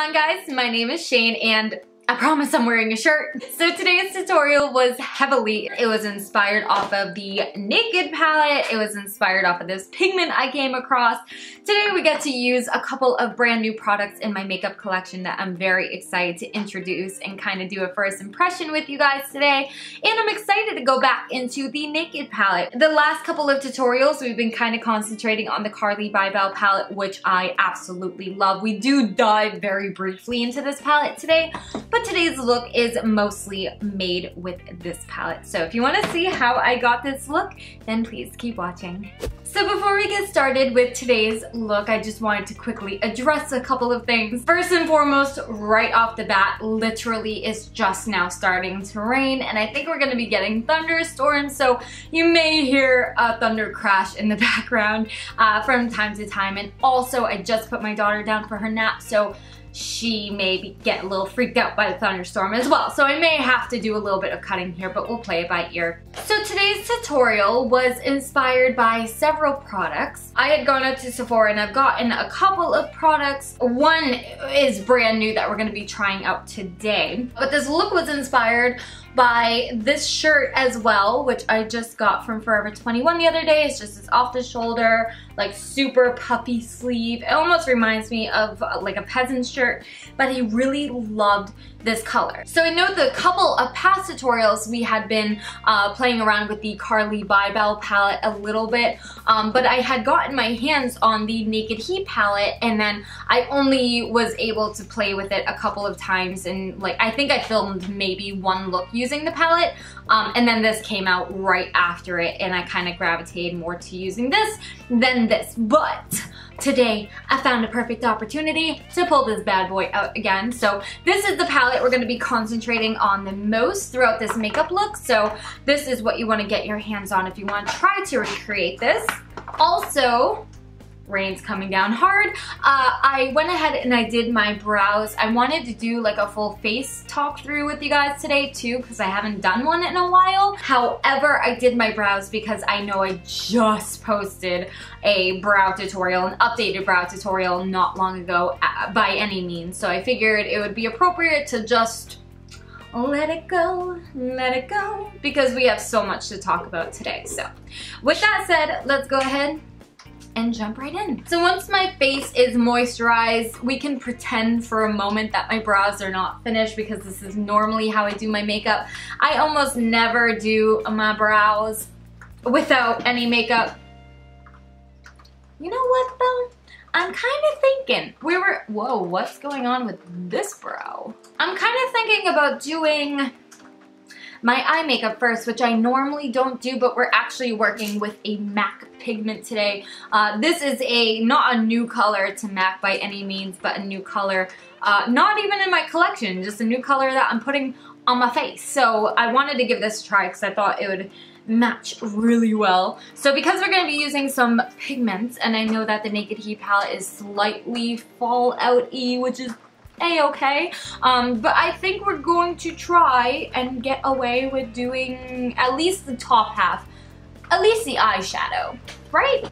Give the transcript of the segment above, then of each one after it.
on, guys? My name is Shane and I promise I'm wearing a shirt. So today's tutorial was it was inspired off of the Naked palette. It was inspired off of this pigment I came across. Today we get to use a couple of brand new products in my makeup collection that I'm very excited to introduce and kind of do a first impression with you guys today. And I'm excited to go back into the Naked palette. The last couple of tutorials we've been kind of concentrating on the Carli Babel palette, which I absolutely love. We do dive very briefly into this palette today, but today's look is mostly made with this palette. So if you want to see how I got this look, then please keep watching. So before we get started with today's look, I just wanted to quickly address a couple of things. First and foremost, right off the bat, literally it's just now starting to rain, and I think we're gonna be getting thunderstorms, so you may hear a thunder crash in the background from time to time. And also, I just put my daughter down for her nap, so she may get a little freaked out by the thunderstorm as well. So I may have to do a little bit of cutting here, but we'll play it by ear. So today's tutorial was inspired by several products. I had gone up to Sephora and I've gotten a couple of products. One is brand new that we're gonna be trying out today. But this look was inspired by this shirt as well, which I just got from Forever 21 the other day. It's just this off the shoulder, like super puffy sleeve. It almost reminds me of like a peasant shirt, but I really loved this color. So I know the couple of past tutorials we had been playing around with the Carli Babel palette a little bit, but I had gotten my hands on the Naked Heat palette, and then I only was able to play with it a couple of times, and like I think I filmed maybe one look using the palette, and then this came out right after it, and I kind of gravitated more to using this than this. But today I found a perfect opportunity to pull this bad boy out again. So this is the palette we're going to be concentrating on the most throughout this makeup look. So this is what you want to get your hands on if you want to try to recreate this. Also, rain's coming down hard. I went ahead and I did my brows. I wanted to do like a full face talk through with you guys today too, because I haven't done one in a while. However, I did my brows because I know I just posted a brow tutorial, an updated brow tutorial not long ago by any means. So I figured it would be appropriate to just let it go, because we have so much to talk about today. So with that said, let's go ahead and jump right in. So once my face is moisturized, we can pretend for a moment that my brows are not finished, because this is normally how I do my makeup. I almost never do my brows without any makeup. You know what though? I'm kind of thinking, whoa, what's going on with this brow? I'm kind of thinking about doing my eye makeup first, which I normally don't do, but we're actually working with a MAC pigment today. This is not a new color to MAC by any means, but a new color, not even in my collection, just a new color that I'm putting on my face. So I wanted to give this a try because I thought it would match really well. So because we're going to be using some pigments, and I know that the Naked Heat palette is slightly fallout-y, which is a-okay, but I think we're going to try and get away with doing at least the top half, at least the eyeshadow, right?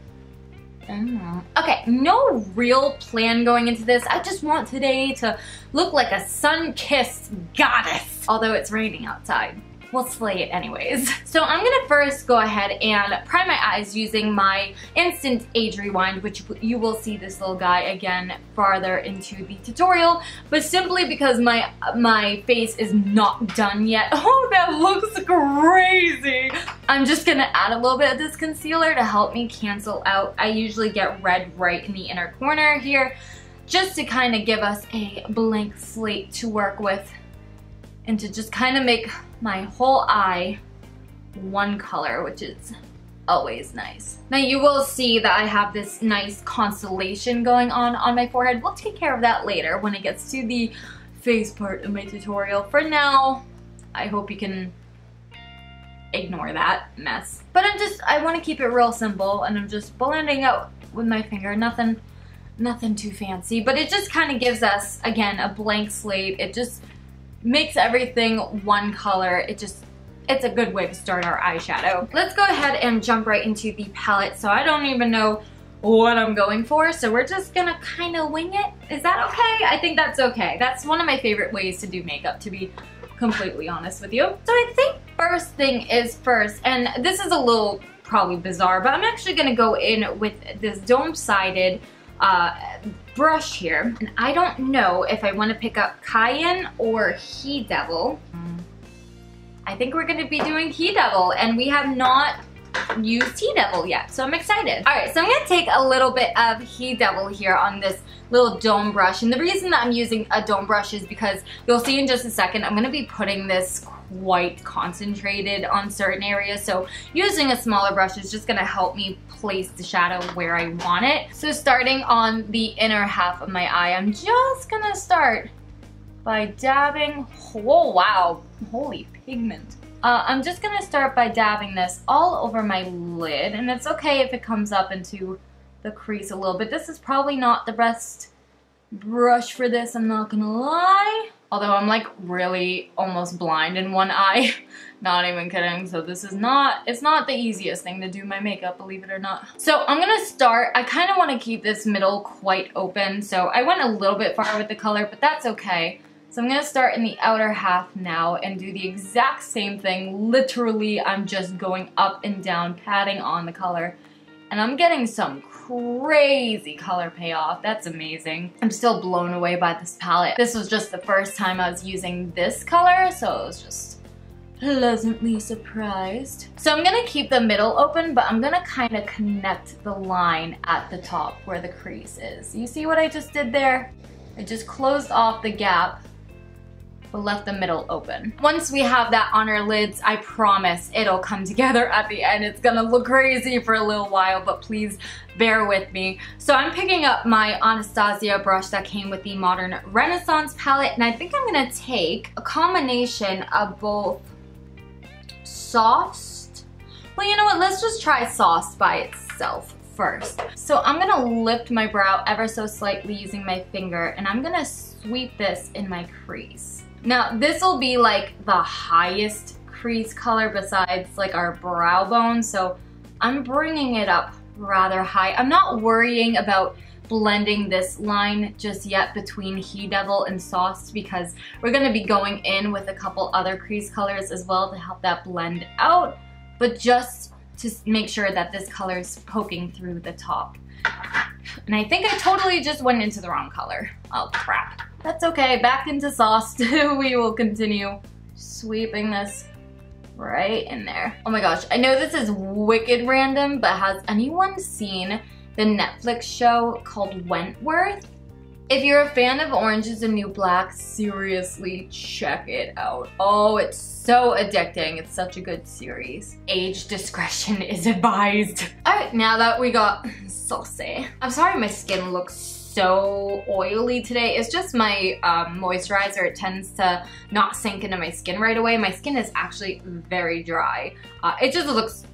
Okay, no real plan going into this. I just want today to look like a sun-kissed goddess, although it's raining outside. We'll slay it anyways. So I'm gonna first go ahead and prime my eyes using my Instant Age Rewind, which you will see this little guy again farther into the tutorial, but simply because my face is not done yet. Oh, that looks crazy! I'm just gonna add a little bit of this concealer to help me cancel out. I usually get red right in the inner corner here, just to kind of give us a blank slate to work with, and to just kind of make my whole eye one color, which is always nice. Now you will see that I have this nice constellation going on my forehead. We'll take care of that later when it gets to the face part of my tutorial. For now, I hope you can ignore that mess. But I want to keep it real simple, and I'm just blending out with my finger. Nothing too fancy, but it just kind of gives us, again, a blank slate. It just makes everything one color. It's a good way to start our eyeshadow. Let's go ahead and jump right into the palette. So I don't even know what I'm going for, so we're just gonna kind of wing it. Is that okay? I think that's okay. That's one of my favorite ways to do makeup, to be completely honest with you. So I think first thing is first, and this is a little probably bizarre, but I'm actually gonna go in with this dome-sided brush here. And I don't know if I want to pick up Cayenne or He Devil. I think we're gonna be doing He Devil, and we have not used He Devil yet, so I'm excited. Alright, so I'm gonna take a little bit of He Devil here on this little dome brush, and the reason that I'm using a dome brush is because you'll see in just a second I'm gonna be putting this quite concentrated on certain areas, so using a smaller brush is just gonna help me place the shadow where I want it. So starting on the inner half of my eye, I'm just gonna start by dabbing, oh wow, holy pigment. I'm just gonna start by dabbing this all over my lid, and it's okay if it comes up into the crease a little bit. This is probably not the best brush for this, I'm not gonna lie. Although I'm like really almost blind in one eye, not even kidding. So this is not, it's not the easiest thing to do my makeup, believe it or not. So I'm gonna start, I kind of want to keep this middle quite open. So I went a little bit far with the color, but that's okay. So I'm gonna start in the outer half now and do the exact same thing. Literally, I'm just going up and down, patting on the color. And I'm getting some crazy color payoff. That's amazing. I'm still blown away by this palette. This was just the first time I was using this color, so I was just pleasantly surprised. So I'm gonna keep the middle open, but I'm gonna kind of connect the line at the top where the crease is. You see what I just did there? I just closed off the gap, but left the middle open. Once we have that on our lids, I promise it'll come together at the end. It's gonna look crazy for a little while, but please bear with me. So I'm picking up my Anastasia brush that came with the Modern Renaissance palette, and I think I'm gonna take a combination of both Sauced. Well, you know what, let's just try Sauced by itself first. So I'm gonna lift my brow ever so slightly using my finger, and I'm gonna sweep this in my crease. Now, this will be like the highest crease color besides like our brow bone, so I'm bringing it up rather high. I'm not worrying about blending this line just yet between He Devil and Sauced because we're going to be going in with a couple other crease colors as well to help that blend out, but just to make sure that this color is poking through the top. And I think I totally just went into the wrong color. Oh crap. That's okay, back into Sauced. We will continue sweeping this right in there. Oh my gosh, I know this is wicked random, but has anyone seen the Netflix show called Wentworth? If you're a fan of Orange is the New Black, seriously check it out. Oh, it's so addicting. It's such a good series. Age discretion is advised. Alright, now that we got saucy. I'm sorry my skin looks so oily today. It's just my moisturizer. It tends to not sink into my skin right away. My skin is actually very dry. It just looks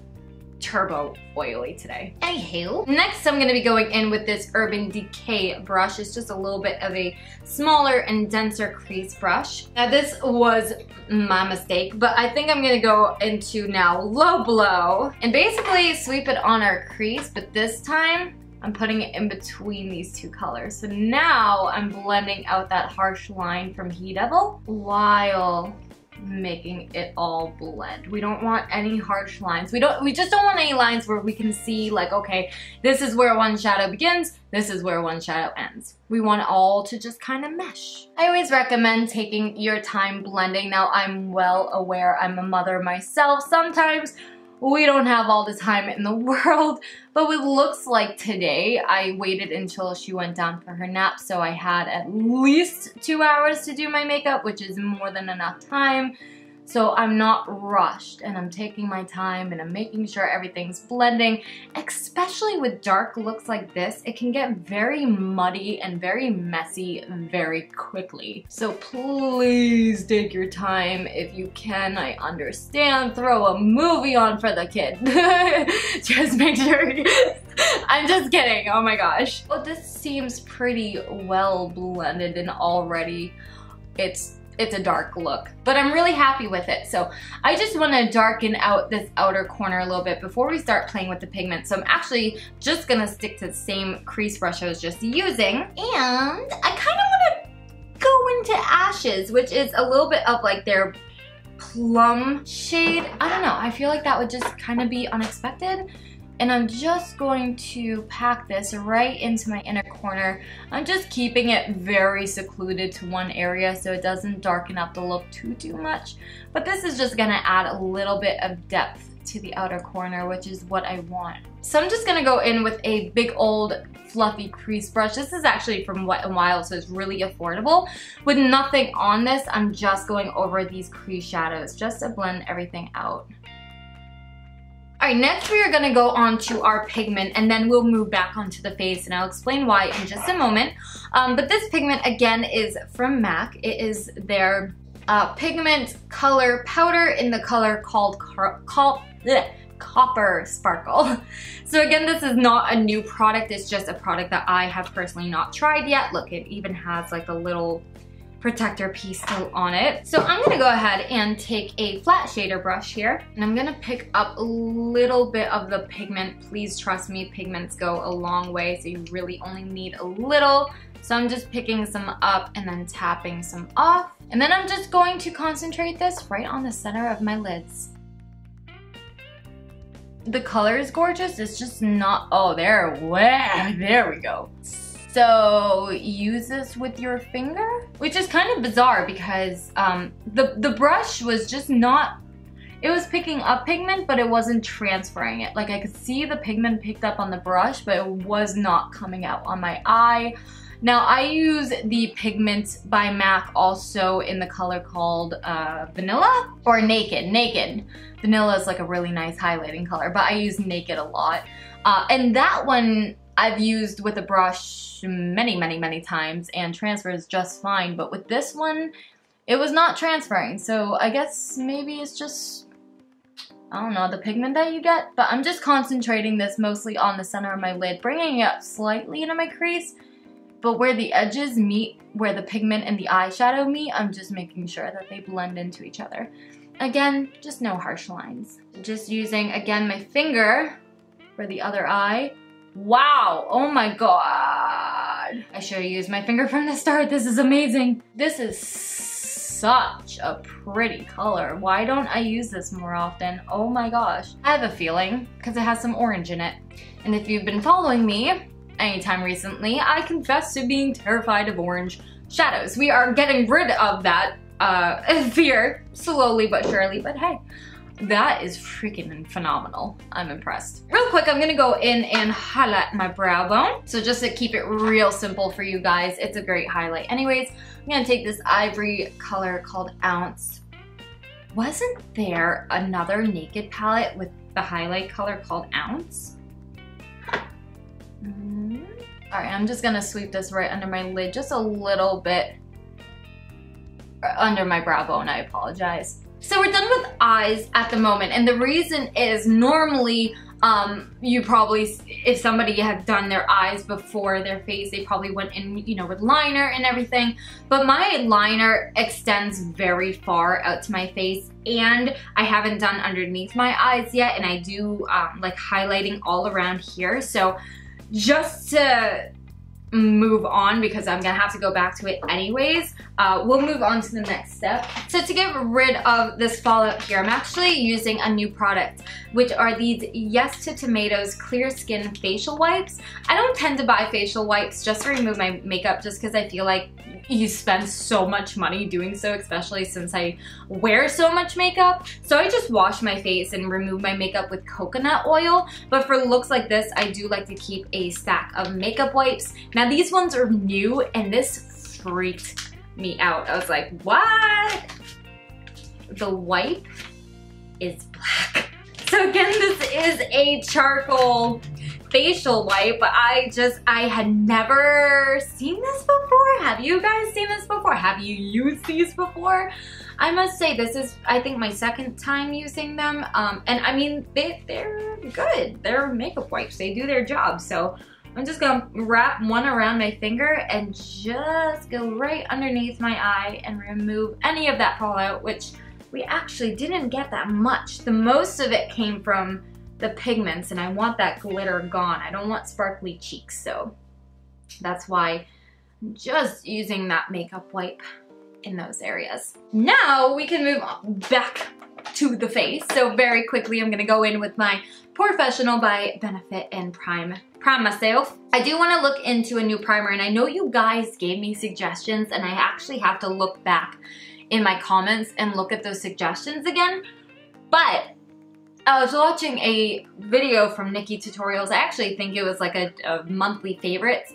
turbo oily today. Anywho, next I'm gonna be going in with this Urban Decay brush. It's just a little bit of a smaller and denser crease brush. Now this was my mistake, but I think I'm gonna go into now Low Blow and basically sweep it on our crease, but this time I'm putting it in between these two colors. So now I'm blending out that harsh line from He Devil while making it all blend. We don't want any harsh lines. We just don't want any lines where we can see like, okay, this is where one shadow begins, this is where one shadow ends. We want it all to just kind of mesh. I always recommend taking your time blending. Now I'm well aware I'm a mother myself. Sometimes we don't have all the time in the world, but it looks like today I waited until she went down for her nap, so I had at least 2 hours to do my makeup, which is more than enough time. So I'm not rushed and I'm taking my time and I'm making sure everything's blending. Especially with dark looks like this, it can get very muddy and very messy very quickly. So please take your time if you can. I understand. Throw a movie on for the kid. Just make sure. I'm just kidding. Oh my gosh. Well, this seems pretty well blended and already it's it's a dark look, but I'm really happy with it. So I just want to darken out this outer corner a little bit before we start playing with the pigment. So I'm actually just gonna stick to the same crease brush I was just using. And I kind of want to go into Ashes, which is a little bit of like their plum shade. I don't know, I feel like that would just kind of be unexpected. And I'm just going to pack this right into my inner corner. I'm just keeping it very secluded to one area so it doesn't darken up the look too much. But this is just gonna add a little bit of depth to the outer corner, which is what I want. So I'm just gonna go in with a big old fluffy crease brush. This is actually from Wet n Wild, so it's really affordable. With nothing on this, I'm just going over these crease shadows just to blend everything out. Alright, next we are going to go on to our pigment, and then we'll move back onto the face, and I'll explain why in just a moment. But this pigment again is from MAC. It is their pigment color powder in the color called Copper Sparkle. So again, this is not a new product, it's just a product that I have personally not tried yet. Look, it even has like a little protector piece still on it. So I'm gonna go ahead and take a flat shader brush here, and I'm gonna pick up a little bit of the pigment. Please trust me, pigments go a long way, so you really only need a little. So I'm just picking some up and then tapping some off. And then I'm just going to concentrate this right on the center of my lids. The color is gorgeous, it's just not, oh, there we go. So use this with your finger, which is kind of bizarre because the brush was just not, it was picking up pigment, but it wasn't transferring it. Like I could see the pigment picked up on the brush, but it was not coming out on my eye. Now I use the pigment by MAC also in the color called Vanilla or Naked. Naked. Vanilla is like a really nice highlighting color, but I use Naked a lot. And that one I've used with a brush many times and transfers just fine, but with this one, it was not transferring. So I guess maybe it's just, I don't know, the pigment that you get, but I'm just concentrating this mostly on the center of my lid, bringing it up slightly into my crease, but where the edges meet, where the pigment and the eyeshadow meet, I'm just making sure that they blend into each other. Again, just no harsh lines. Just using, again, my finger for the other eye. Wow, oh my god. I should have used my finger from the start. This is amazing. This is such a pretty color. Why don't I use this more often? Oh my gosh. I have a feeling, because it has some orange in it. And if you've been following me anytime recently, I confess to being terrified of orange shadows. We are getting rid of that fear, slowly but surely, but hey. That is freaking phenomenal. I'm impressed. Real quick, I'm gonna go in and highlight my brow bone. So just to keep it real simple for you guys, it's a great highlight. Anyways, I'm gonna take this ivory color called Ounce. Wasn't there another Naked palette with the highlight color called Ounce? Alright, I'm just gonna sweep this right under my lid, just a little bit under my brow bone, I apologize. So we're done with eyes at the moment, and the reason is normally you probably, if somebody had done their eyes before their face, they probably went in, you know, with liner and everything, but my liner extends very far out to my face, and I haven't done underneath my eyes yet, and I do like highlighting all around here. So just to move on, because I'm gonna have to go back to it anyways, we'll move on to the next step. So to get rid of this fallout here, I'm actually using a new product, which are these Yes to Tomatoes Clear Skin Facial Wipes. I don't tend to buy facial wipes just to remove my makeup, just because I feel like you spend so much money doing so, especially since I wear so much makeup. So I just wash my face and remove my makeup with coconut oil. But for looks like this, I do like to keep a stack of makeup wipes. Now these ones are new, and this freaked me out. I was like, what? The wipe is black. So again, this is a charcoal facial wipe, but I had never seen this before. Have you guys seen this before? Have you used these before? I must say this is, I think, my second time using them, and I mean, they're good. They're makeup wipes. They do their job, so I'm just gonna wrap one around my finger and just go right underneath my eye and remove any of that fallout, which we actually didn't get that much. The most of it came from the pigments, and I want that glitter gone. I don't want sparkly cheeks, so that's why I'm just using that makeup wipe in those areas. Now we can move back to the face. So very quickly, I'm gonna go in with my Professional by Benefit and prime myself. I do want to look into a new primer, and I know you guys gave me suggestions, and I actually have to look back in my comments and look at those suggestions again. But I was watching a video from Nikki Tutorials. I actually think it was like a monthly favorites.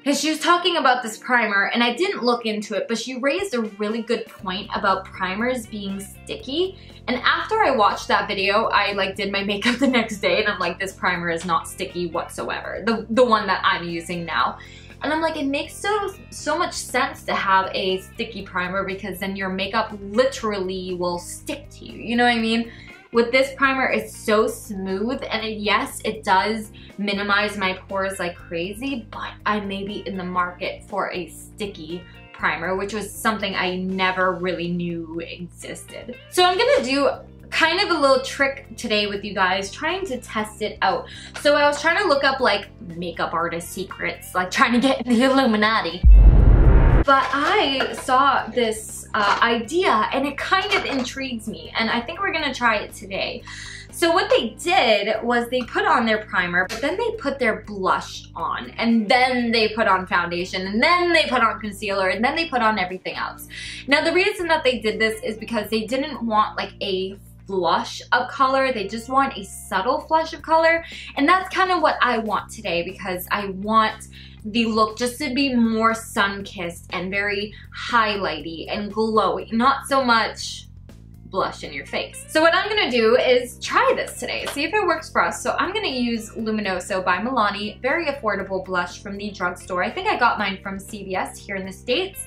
And she was talking about this primer, and I didn't look into it, but she raised a really good point about primers being sticky. And after I watched that video, I like did my makeup the next day, and I'm like, this primer is not sticky whatsoever. The one that I'm using now. And I'm like, it makes so much sense to have a sticky primer, because then your makeup literally will stick to you. You know what I mean? With this primer, it's so smooth, and yes, it does minimize my pores like crazy, but I may be in the market for a sticky primer, which was something I never really knew existed. So I'm gonna do kind of a little trick today with you guys, trying to test it out. So I was trying to look up like makeup artist secrets, like trying to get the Illuminati. But I saw this idea, and it kind of intrigues me, and I think we're gonna try it today. So what they did was they put on their primer, but then they put their blush on, and then they put on foundation, and then they put on concealer, and then they put on everything else. Now the reason that they did this is because they didn't want like a flush of color, they just want a subtle flush of color, and that's kind of what I want today, because I want the look just to be more sun-kissed and very highlighty and glowy, not so much blush in your face. So what I'm gonna do is try this today, see if it works for us. So I'm gonna use Luminoso by Milani, very affordable blush from the drugstore. I think I got mine from CVS here in the States,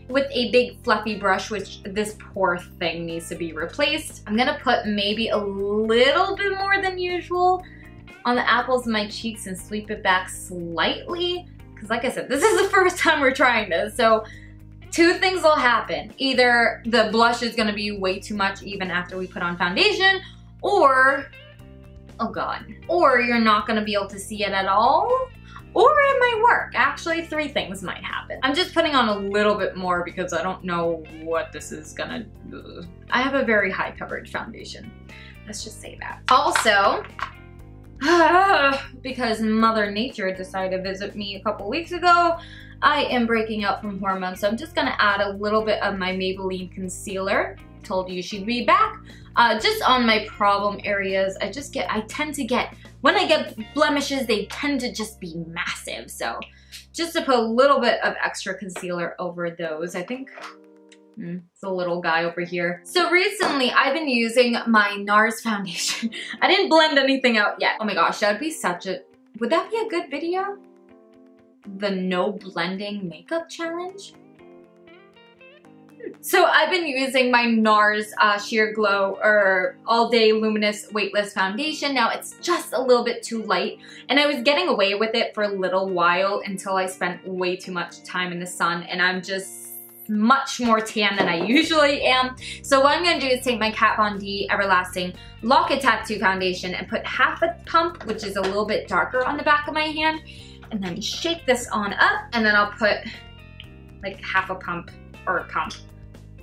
with a big fluffy brush, which this poor thing needs to be replaced. I'm gonna put maybe a little bit more than usual on the apples of my cheeks and sweep it back slightly, because like I said, this is the first time we're trying this, so two things will happen. Either the blush is gonna be way too much even after we put on foundation, or, oh god, or you're not gonna be able to see it at all, or it might work. Actually, three things might happen. I'm just putting on a little bit more because I don't know what this is gonna do. I have a very high coverage foundation. Let's just say that. Also, because Mother Nature decided to visit me a couple weeks ago, I am breaking out from hormones, so I'm just gonna add a little bit of my Maybelline concealer. Told you she'd be back. Just on my problem areas, I tend to get, when I get blemishes, they tend to just be massive. So just to put a little bit of extra concealer over those, I think. It's a little guy over here. So recently I've been using my NARS foundation. I didn't blend anything out yet. Oh my gosh, that would be would that be a good video? The no blending makeup challenge? So I've been using my NARS Sheer Glow or All Day Luminous Weightless Foundation. Now it's just a little bit too light, and I was getting away with it for a little while until I spent way too much time in the sun, and I'm just much more tan than I usually am. So what I'm gonna do is take my Kat Von D Everlasting Lock-It Tattoo Foundation and put half a pump, which is a little bit darker, on the back of my hand, and then shake this on up, and then I'll put like half a pump or a pump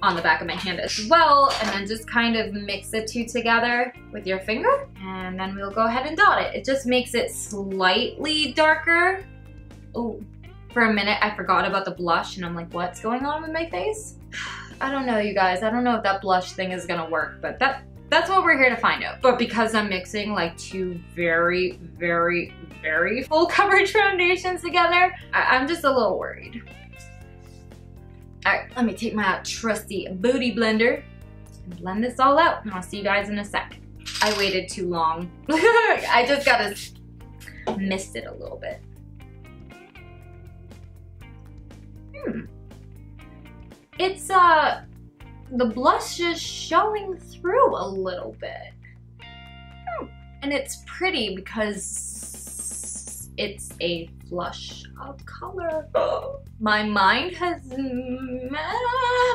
on the back of my hand as well, and then just kind of mix the two together with your finger, and then we'll go ahead and dot it. It just makes it slightly darker. Oh, for a minute I forgot about the blush, and I'm like, what's going on with my face? I don't know, you guys. I don't know if that blush thing is gonna work, but that's what we're here to find out. But because I'm mixing like two very, very, very full coverage foundations together, I'm just a little worried. All right, let me take my trusty booty blender and blend this all out, and I'll see you guys in a sec. I waited too long. I just missed it a little bit. It's, the blush is showing through a little bit. And it's pretty because it's a flush of color. My mind has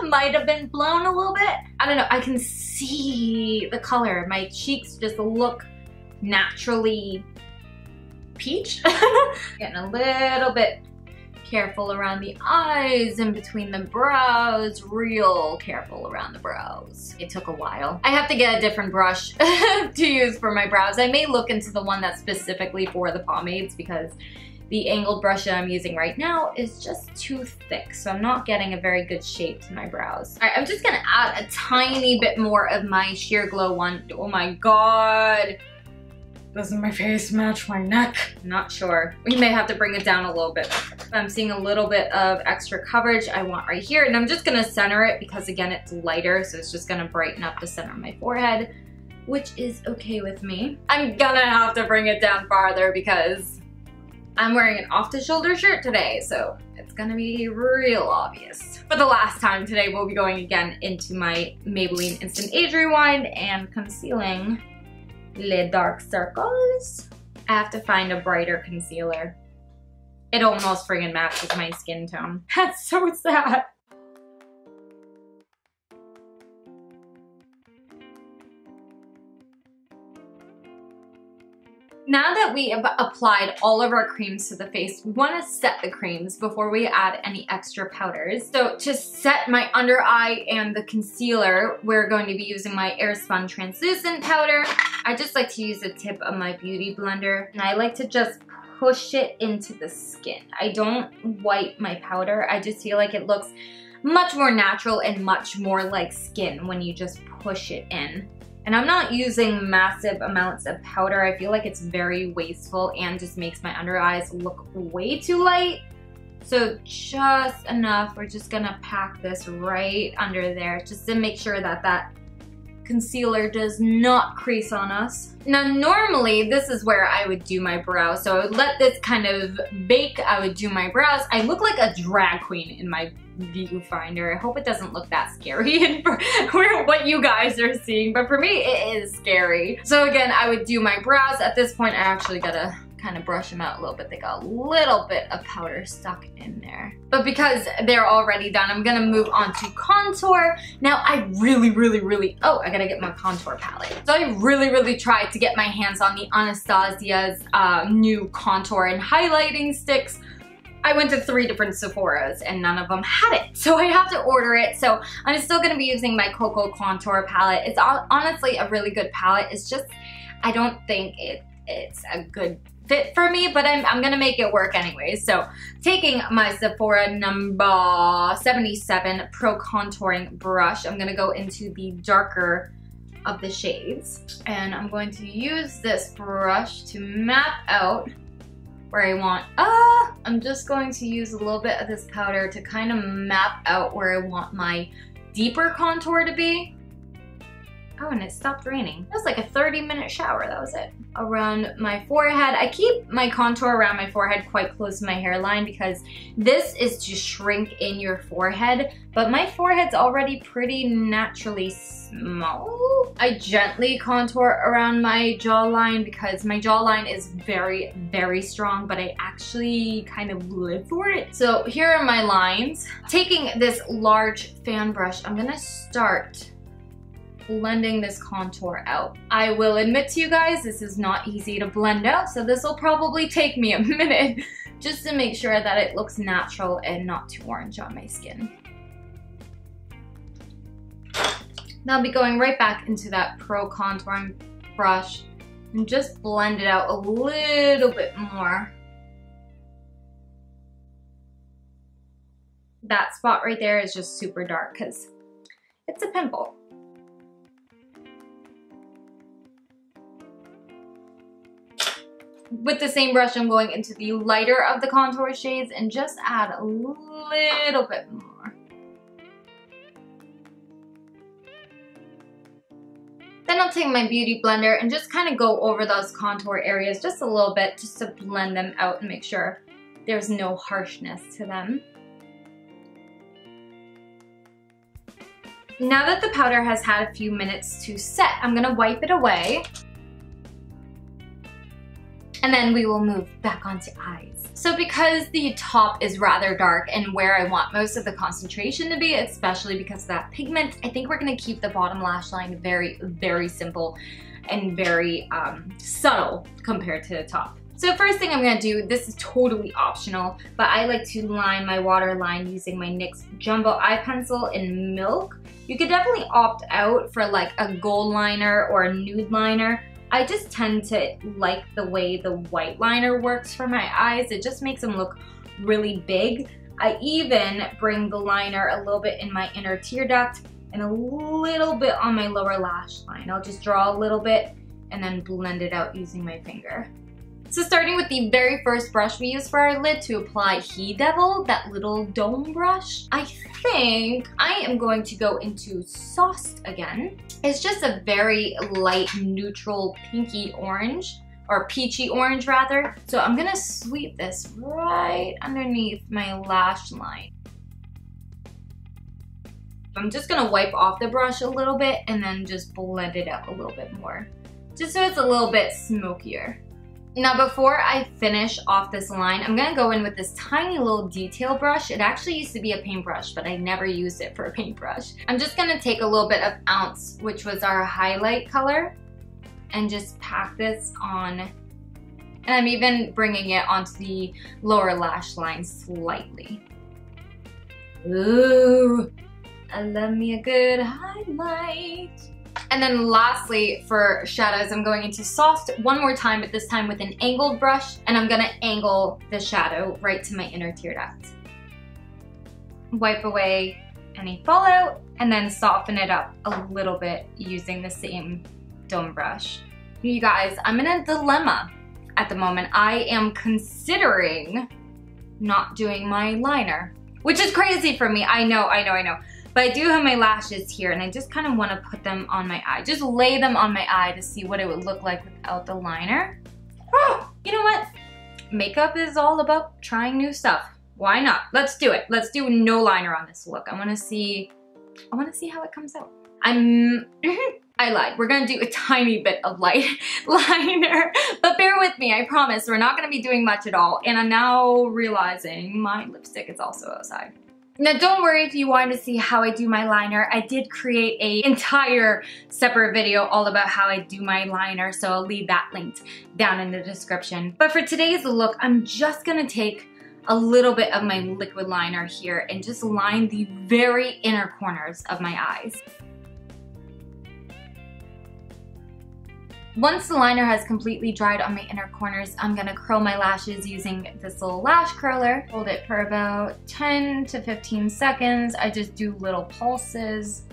might have been blown a little bit. I don't know, I can see the color. My cheeks just look naturally peach. Getting a little bit careful around the eyes and between the brows, real careful around the brows. It took a while. I have to get a different brush to use for my brows. I may look into the one that's specifically for the pomades because the angled brush that I'm using right now is just too thick, so I'm not getting a very good shape to my brows. All right, I'm just gonna add a tiny bit more of my Sheer Glow one. Oh my God. Doesn't my face match my neck? I'm not sure. We may have to bring it down a little bit. I'm seeing a little bit of extra coverage I want right here, and I'm just gonna center it because again, it's lighter, so it's just gonna brighten up the center of my forehead, which is okay with me. I'm gonna have to bring it down farther because I'm wearing an off-the-shoulder shirt today, so it's gonna be real obvious. For the last time today, we'll be going again into my Maybelline Instant Age Rewind and concealing the dark circles. I have to find a brighter concealer. It almost friggin' matches my skin tone. That's so sad. Now that we have applied all of our creams to the face, we want to set the creams before we add any extra powders. So to set my under eye and the concealer, we're going to be using my Airspun translucent powder. I just like to use the tip of my beauty blender, and I like to just push it into the skin. I don't wipe my powder. I just feel like it looks much more natural and much more like skin when you just push it in. And I'm not using massive amounts of powder. I feel like it's very wasteful and just makes my under eyes look way too light. So just enough. We're just gonna pack this right under there just to make sure that that concealer does not crease on us. Now normally this is where I would do my brows. So I would let this kind of bake. I would do my brows. I look like a drag queen in my viewfinder. I hope it doesn't look that scary for what you guys are seeing, but for me it is scary. So again, I would do my brows. At this point I actually gotta kind of brush them out a little bit. They got a little bit of powder stuck in there. But because they're already done, I'm gonna move on to contour. Now I really, oh, I gotta get my contour palette. So I really tried to get my hands on the Anastasia's new contour and highlighting sticks. I went to 3 different Sephoras and none of them had it. So I have to order it. So I'm still gonna be using my Cocoa contour palette. It's honestly a really good palette. It's just, I don't think it's a good fit for me, but I'm gonna make it work anyways. So taking my Sephora number 77 Pro Contouring brush, I'm gonna go into the darker of the shades. And I'm going to use this brush to map out where I want, I'm just going to use a little bit of this powder to kind of map out where I want my deeper contour to be. Oh, and it stopped raining. That was like a 30-minute shower, that was it. Around my forehead, I keep my contour around my forehead quite close to my hairline because this is to shrink in your forehead, but my forehead's already pretty naturally small. I gently contour around my jawline because my jawline is very strong, but I actually kind of live for it. So here are my lines. Taking this large fan brush, I'm gonna start blending this contour out. I will admit to you guys, this is not easy to blend out, so this will probably take me a minute just to make sure that it looks natural and not too orange on my skin. Now I'll be going right back into that Pro Contouring brush and just blend it out a little bit more. That spot right there is just super dark because it's a pimple. With the same brush, I'm going into the lighter of the contour shades and just add a little bit more. Then I'll take my beauty blender and just kind of go over those contour areas just a little bit just to blend them out and make sure there's no harshness to them. Now that the powder has had a few minutes to set, I'm gonna wipe it away. And And then we will move back onto eyes. So because the top is rather dark and where I want most of the concentration to be, especially because of that pigment, I think we're gonna keep the bottom lash line very, very simple and very subtle compared to the top. So first thing I'm gonna do, this is totally optional, but I like to line my waterline using my NYX Jumbo Eye Pencil in Milk. You could definitely opt out for like a gold liner or a nude liner. I just tend to like the way the white liner works for my eyes. It just makes them look really big. I even bring the liner a little bit in my inner tear duct and a little bit on my lower lash line. I'll just draw a little bit and then blend it out using my finger. So starting with the very first brush we use for our lid to apply He Devil, that little dome brush, I think I am going to go into Sauced again. It's just a very light, neutral, pinky orange, or peachy orange rather. So I'm gonna sweep this right underneath my lash line. I'm just gonna wipe off the brush a little bit and then just blend it out a little bit more, just so it's a little bit smokier. Now before I finish off this line, I'm gonna go in with this tiny little detail brush. It actually used to be a paintbrush, but I never used it for a paintbrush. I'm just gonna take a little bit of Ounce, which was our highlight color, and just pack this on. And I'm even bringing it onto the lower lash line slightly. Ooh, I love me a good highlight. And then lastly, for shadows, I'm going into Sauced one more time, but this time with an angled brush, and I'm gonna angle the shadow right to my inner tear duct. Wipe away any fallout, and then soften it up a little bit using the same dome brush. You guys, I'm in a dilemma at the moment. I am considering not doing my liner, which is crazy for me. I know. But I do have my lashes here, and I just kind of want to put them on my eye. Just lay them on my eye to see what it would look like without the liner. Oh, you know what? Makeup is all about trying new stuff. Why not? Let's do it. Let's do no liner on this look. I want to see how it comes out. I lied. We're gonna do a tiny bit of light liner, but bear with me. I promise we're not gonna be doing much at all. And I'm now realizing my lipstick is also outside. Now don't worry if you want to see how I do my liner. I did create an entire separate video all about how I do my liner, so I'll leave that linked down in the description. But for today's look, I'm just gonna take a little bit of my liquid liner here and just line the very inner corners of my eyes. Once the liner has completely dried on my inner corners, I'm gonna curl my lashes using this little lash curler. Hold it for about 10 to 15 seconds. I just do little pulses.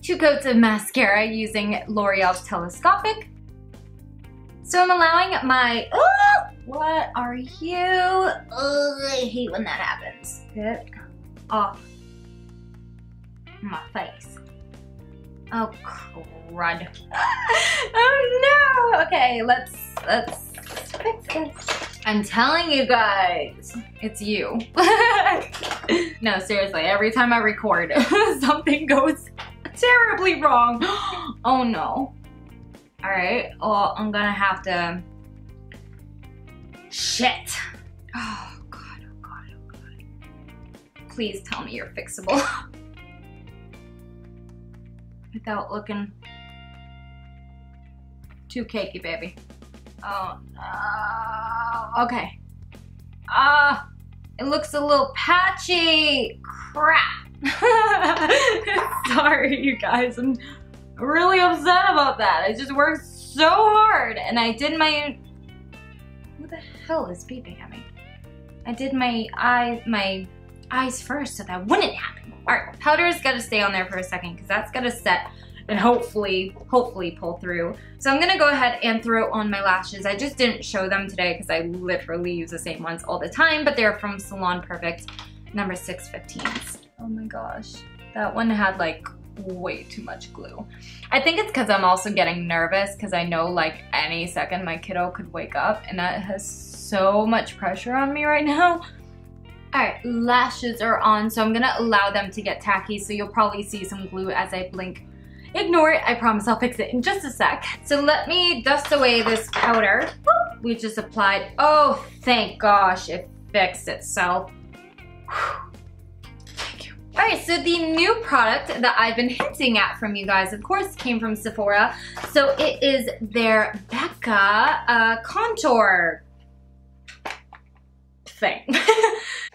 2 coats of mascara using L'Oreal's Telescopic. So I'm allowing my, what are you? I hate when that happens. Get off my face. Oh crud. Oh no! Okay, let's fix this. I'm telling you guys, it's you. No, seriously, every time I record, something goes terribly wrong. Oh no. Alright, well, I'm gonna have to... Shit. Oh god, oh god, oh god. Please tell me you're fixable. Without looking too cakey, baby. Oh no. Okay. It looks a little patchy. Crap. Sorry, you guys. I'm really upset about that. I just worked so hard and I did my... Who the hell is beeping at me? I did my eyes first so that wouldn't happen. Alright, powder's gotta stay on there for a second because that's gotta set and hopefully pull through. So I'm gonna go ahead and throw on my lashes. I just didn't show them today because I literally use the same ones all the time, but they're from Salon Perfect number 615s. Oh my gosh, that one had like way too much glue. I think it's because I'm also getting nervous because I know like any second my kiddo could wake up and that has so much pressure on me right now. Alright, lashes are on, so I'm gonna allow them to get tacky, so you'll probably see some glue as I blink ignore it. I promise I'll fix it in just a sec. So let me dust away this powder. Whoop, we just applied. Oh, thank gosh, it fixed itself. Alright, so the new product that I've been hinting at from you guys, of course, came from Sephora. So it is their Becca contour thing.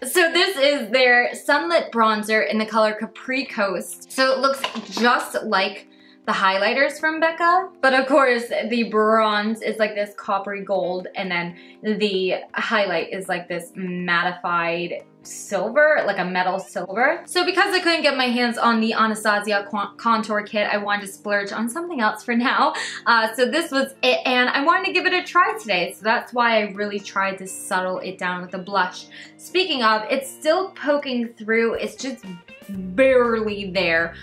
So this is their Sunlit Bronzer in the color Capri Coast. So it looks just like the highlighters from Becca, but of course the bronze is like this coppery gold, and then the highlight is like this mattified silver, like a metal silver. So because I couldn't get my hands on the Anastasia contour kit, I wanted to splurge on something else for now. So this was it, and I wanted to give it a try today. So that's why I really tried to settle it down with a blush. Speaking of, it's still poking through. It's just barely there.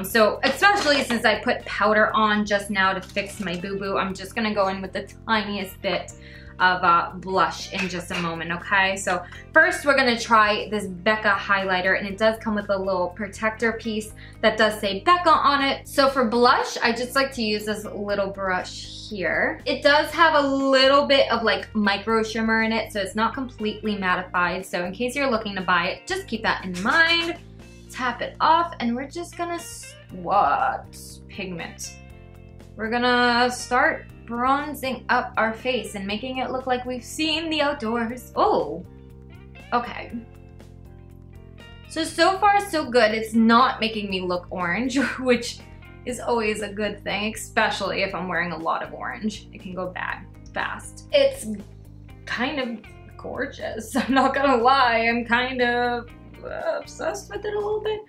So especially since I put powder on just now to fix my boo-boo, I'm just gonna go in with the tiniest bit of blush in just a moment, okay? So first we're gonna try this Becca highlighter, and it does come with a little protector piece that does say Becca on it. So for blush, I just like to use this little brush here. It does have a little bit of like micro shimmer in it, so it's not completely mattified. So in case you're looking to buy it, just keep that in mind. Tap it off, and we're just gonna swatch pigment. We're gonna start bronzing up our face and making it look like we've seen the outdoors. Oh, okay. So far so good. It's not making me look orange, which is always a good thing, especially if I'm wearing a lot of orange. It can go bad fast. It's kind of gorgeous. I'm not gonna lie, I'm kind of obsessed with it a little bit.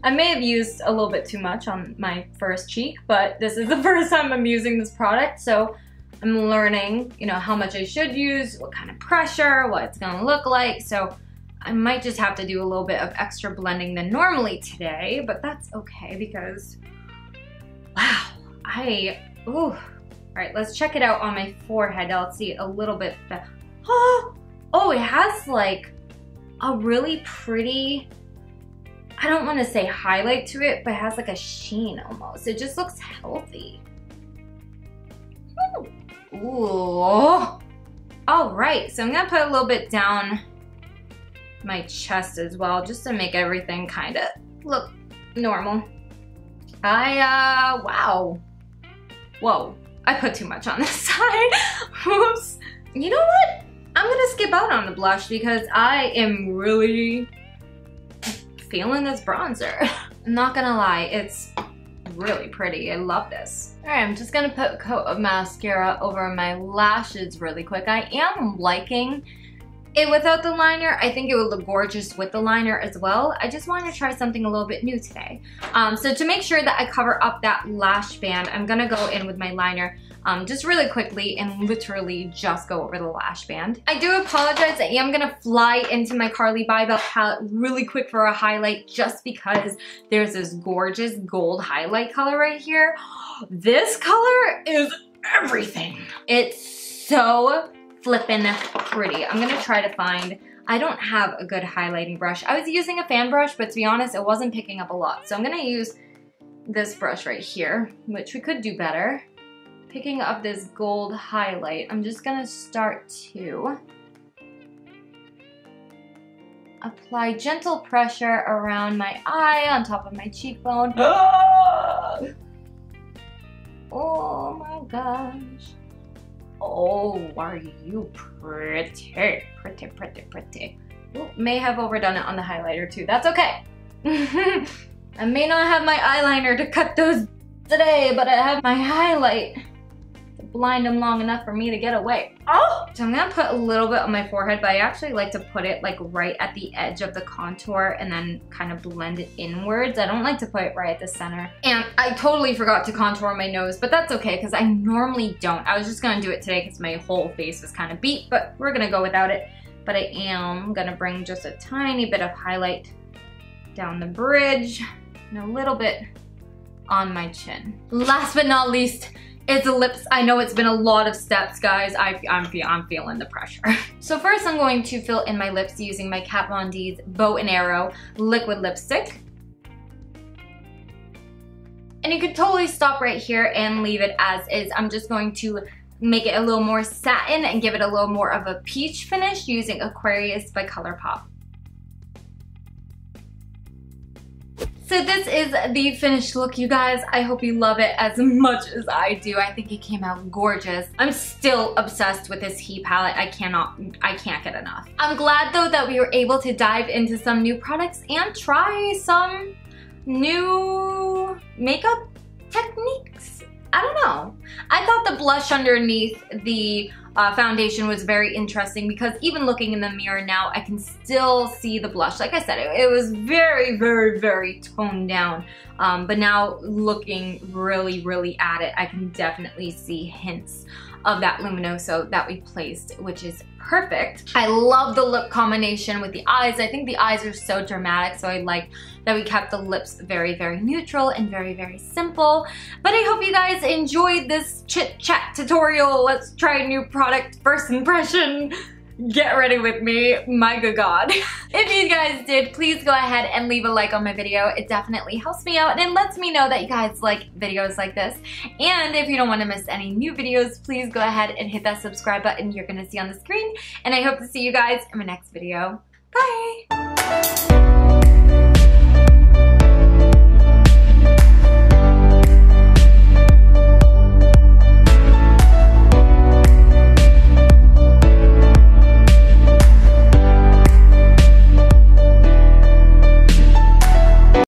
I may have used a little bit too much on my first cheek, but this is the first time I'm using this product, so I'm learning, you know, how much I should use, what kind of pressure, what it's gonna look like. So I might just have to do a little bit of extra blending than normally today, but that's okay because, wow, ooh. All right, let's check it out on my forehead. I'll see it a little bit better. Oh, it has like a really pretty, I don't want to say highlight to it, but it has like a sheen almost. It just looks healthy. Ooh. All right, so I'm gonna put a little bit down my chest as well, just to make everything kind of look normal. Wow. Whoa, I put too much on this side. Oops. You know what? I'm gonna skip out on the blush because I am really feeling this bronzer. I'm not gonna lie, it's really pretty. I love this. All right, I'm just gonna put a coat of mascara over my lashes really quick. I am liking it without the liner. I think it would look gorgeous with the liner as well. I just wanted to try something a little bit new today. So to make sure that I cover up that lash band, I'm gonna go in with my liner just really quickly and literally just go over the lash band. I do apologize, I am gonna fly into my Carli Babel palette really quick for a highlight just because there's this gorgeous gold highlight color right here. This color is everything. It's so flippin' pretty. I'm gonna try to find, I don't have a good highlighting brush. I was using a fan brush, but to be honest, it wasn't picking up a lot. So I'm gonna use this brush right here, which we could do better. Picking up this gold highlight, I'm just gonna start to apply gentle pressure around my eye, on top of my cheekbone. Oh my gosh. Oh, are you pretty, pretty, pretty, pretty. Ooh, may have overdone it on the highlighter too. That's okay. I may not have my eyeliner to cut those today, but I have my highlight to blind them long enough for me to get away. Oh! So I'm gonna put a little bit on my forehead, but I actually like to put it like right at the edge of the contour and then kind of blend it inwards. I don't like to put it right at the center. And I totally forgot to contour my nose, but that's okay because I normally don't. I was just gonna do it today because my whole face was kind of beat, but we're gonna go without it. But I am gonna bring just a tiny bit of highlight down the bridge and a little bit on my chin. Last but not least, it's the lips. I know it's been a lot of steps, guys. I'm feeling the pressure. So first I'm going to fill in my lips using my Kat Von D's Bow and Arrow liquid lipstick. And And you could totally stop right here and leave it as is. I'm just going to make it a little more satin and give it a little more of a peach finish using Aquarius by ColourPop. So this is the finished look, you guys. I hope you love it as much as I do. I think it came out gorgeous. I'm still obsessed with this He palette. I can't get enough. I'm glad though that we were able to dive into some new products and try some new makeup techniques. I don't know. I thought the blush underneath the foundation was very interesting because even looking in the mirror now, I can still see the blush. Like I said, it was very, very, very toned down. But now looking really at it, I can definitely see hints of that luminoso that we placed, which is perfect. I love the lip combination with the eyes. I think the eyes are so dramatic, so I like that we kept the lips very, very neutral and very, very simple. But I hope you guys enjoyed this chit chat tutorial. Let's try a new product first impression. Get ready with me, my good God. If you guys did, please go ahead and leave a like on my video. It definitely helps me out and lets me know that you guys like videos like this. And if you don't want to miss any new videos, please go ahead and hit that subscribe button you're gonna see on the screen. And I hope to see you guys in my next video. Bye!